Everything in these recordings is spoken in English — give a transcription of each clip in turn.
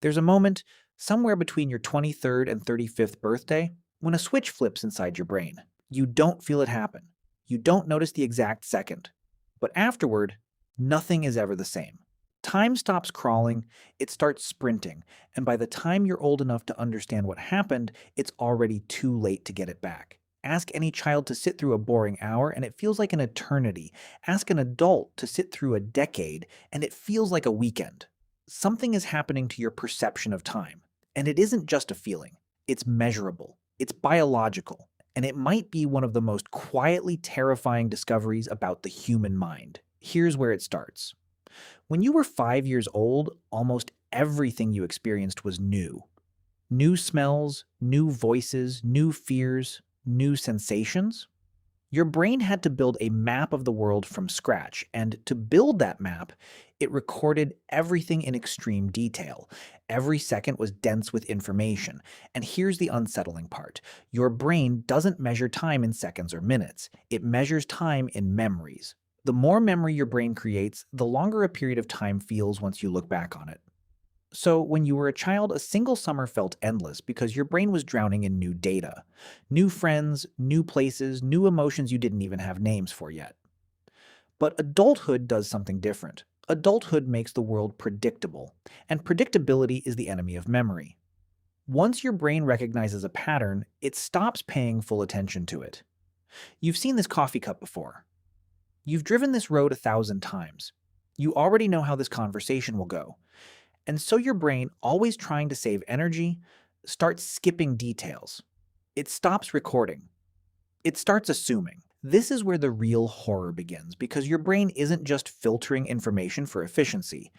There's a moment somewhere between your 23rd and 35th birthday when a switch flips inside your brain. You don't feel it happen. You don't notice the exact second. But afterward, nothing is ever the same. Time stops crawling, it starts sprinting, and by the time you're old enough to understand what happened, it's already too late to get it back. Ask any child to sit through a boring hour, and it feels like an eternity. Ask an adult to sit through a decade, and it feels like a weekend. Something is happening to your perception of time. And it isn't just a feeling, it's measurable, it's biological, and it might be one of the most quietly terrifying discoveries about the human mind. Here's where it starts. When you were 5 years old, almost everything you experienced was new. New smells, new voices, new fears, new sensations. Your brain had to build a map of the world from scratch, and to build that map, it recorded everything in extreme detail. Every second was dense with information. And here's the unsettling part. Your brain doesn't measure time in seconds or minutes. It measures time in memories. The more memory your brain creates, the longer a period of time feels once you look back on it. So, when you were a child, a single summer felt endless because your brain was drowning in new data. New friends, new places, new emotions you didn't even have names for yet. But adulthood does something different. Adulthood makes the world predictable, and predictability is the enemy of memory. Once your brain recognizes a pattern, it stops paying full attention to it. You've seen this coffee cup before. You've driven this road 1,000 times. You already know how this conversation will go. And so your brain, always trying to save energy, starts skipping details. It stops recording. It starts assuming. This is where the real horror begins, because your brain isn't just filtering information for efficiency.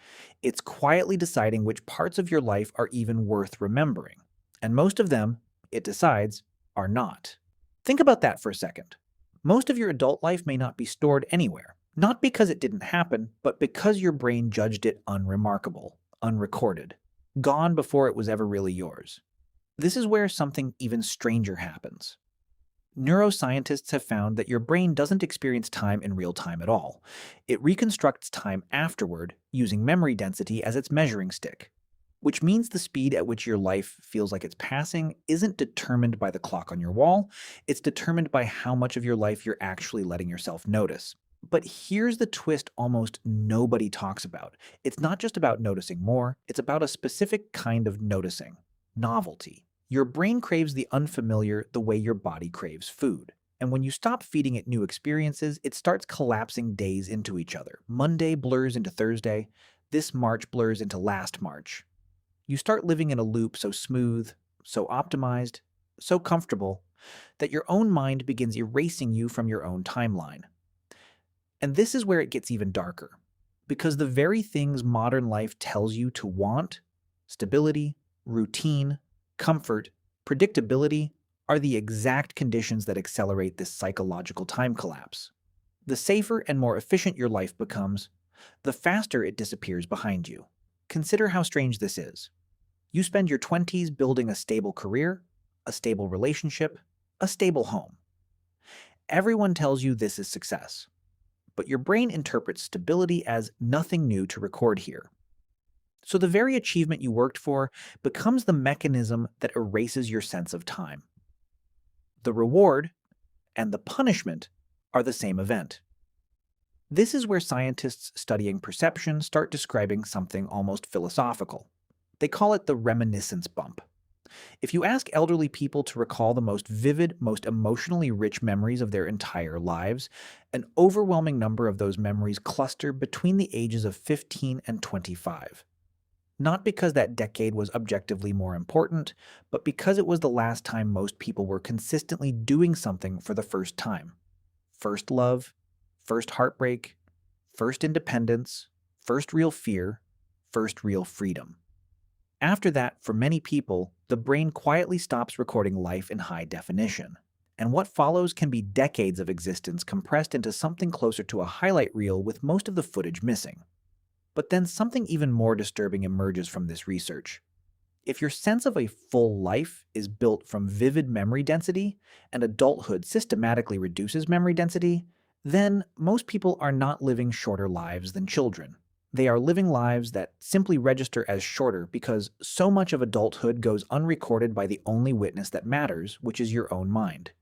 It's quietly deciding which parts of your life are even worth remembering. And most of them, it decides, are not. Think about that for a second. Most of your adult life may not be stored anywhere. Not because it didn't happen, but because your brain judged it unremarkable, unrecorded, gone before it was ever really yours. This is where something even stranger happens. Neuroscientists have found that your brain doesn't experience time in real time at all. It reconstructs time afterward using memory density as its measuring stick, which means the speed at which your life feels like it's passing isn't determined by the clock on your wall, it's determined by how much of your life you're actually letting yourself notice. But here's the twist almost nobody talks about. It's not just about noticing more, it's about a specific kind of noticing: novelty. Your brain craves the unfamiliar the way your body craves food. And when you stop feeding it new experiences, it starts collapsing days into each other. Monday blurs into Thursday, this March blurs into last March. You start living in a loop so smooth, so optimized, so comfortable, that your own mind begins erasing you from your own timeline. And this is where it gets even darker, because the very things modern life tells you to want, stability, routine, comfort, predictability, are the exact conditions that accelerate this psychological time collapse. The safer and more efficient your life becomes, the faster it disappears behind you. Consider how strange this is. You spend your 20s building a stable career, a stable relationship, a stable home. Everyone tells you this is success, but your brain interprets stability as nothing new to record here. So the very achievement you worked for becomes the mechanism that erases your sense of time. The reward and the punishment are the same event. This is where scientists studying perception start describing something almost philosophical. They call it the reminiscence bump. If you ask elderly people to recall the most vivid, most emotionally rich memories of their entire lives, an overwhelming number of those memories cluster between the ages of 15 and 25. Not because that decade was objectively more important, but because it was the last time most people were consistently doing something for the first time. First love, first heartbreak, first independence, first real fear, first real freedom. After that, for many people, the brain quietly stops recording life in high definition. And what follows can be decades of existence compressed into something closer to a highlight reel with most of the footage missing. But then something even more disturbing emerges from this research. If your sense of a full life is built from vivid memory density, and adulthood systematically reduces memory density, then most people are not living shorter lives than children. They are living lives that simply register as shorter because so much of adulthood goes unrecorded by the only witness that matters, which is your own mind.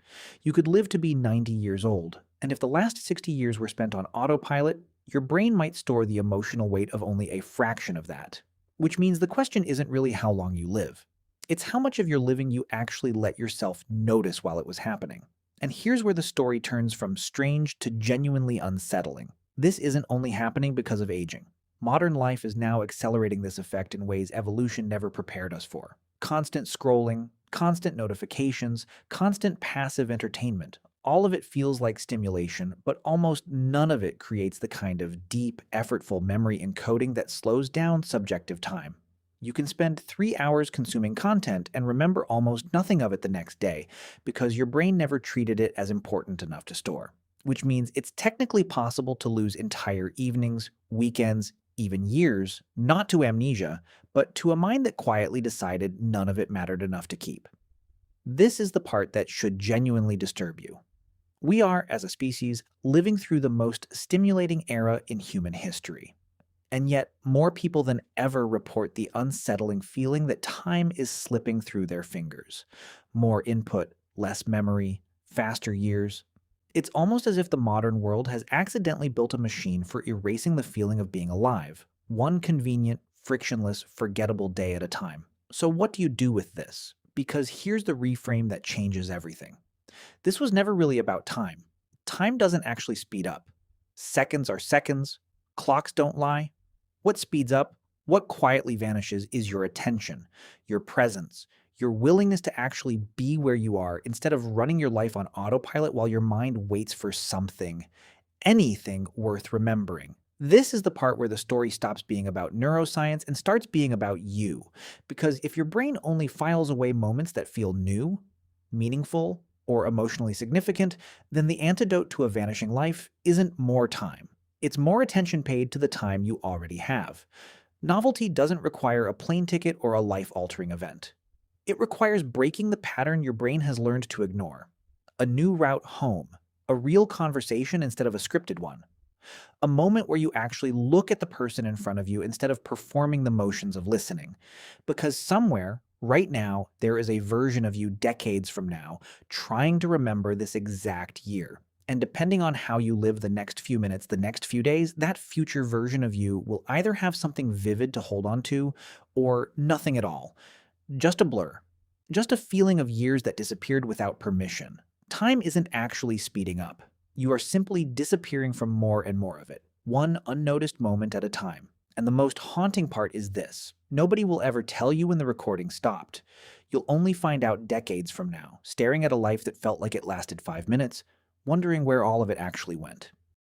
You could live to be 90 years old, and if the last 60 years were spent on autopilot, your brain might store the emotional weight of only a fraction of that. Which means the question isn't really how long you live. It's how much of your living you actually let yourself notice while it was happening. And here's where the story turns from strange to genuinely unsettling. This isn't only happening because of aging. Modern life is now accelerating this effect in ways evolution never prepared us for. Constant scrolling, constant notifications, constant passive entertainment. All of it feels like stimulation, but almost none of it creates the kind of deep, effortful memory encoding that slows down subjective time. You can spend 3 hours consuming content and remember almost nothing of it the next day because your brain never treated it as important enough to store. Which means it's technically possible to lose entire evenings, weekends, even years, not to amnesia, but to a mind that quietly decided none of it mattered enough to keep. This is the part that should genuinely disturb you. We are, as a species, living through the most stimulating era in human history. And yet, more people than ever report the unsettling feeling that time is slipping through their fingers. More input, less memory, faster years. It's almost as if the modern world has accidentally built a machine for erasing the feeling of being alive, one convenient, frictionless, forgettable day at a time. So what do you do with this? Because here's the reframe that changes everything. This was never really about time. Time doesn't actually speed up. Seconds are seconds. Clocks don't lie. What speeds up, what quietly vanishes is your attention, your presence, your willingness to actually be where you are instead of running your life on autopilot while your mind waits for something, anything worth remembering. This is the part where the story stops being about neuroscience and starts being about you. Because if your brain only files away moments that feel new, meaningful, or emotionally significant, then the antidote to a vanishing life isn't more time. It's more attention paid to the time you already have. Novelty doesn't require a plane ticket or a life-altering event. It requires breaking the pattern your brain has learned to ignore. A new route home, a real conversation instead of a scripted one. A moment where you actually look at the person in front of you instead of performing the motions of listening. Because somewhere, right now, there is a version of you decades from now trying to remember this exact year. And depending on how you live the next few minutes, the next few days, that future version of you will either have something vivid to hold on to or nothing at all. Just a blur. Just a feeling of years that disappeared without permission. Time isn't actually speeding up. You are simply disappearing from more and more of it, one unnoticed moment at a time. And the most haunting part is this. Nobody will ever tell you when the recording stopped. You'll only find out decades from now, staring at a life that felt like it lasted 5 minutes, wondering where all of it actually went.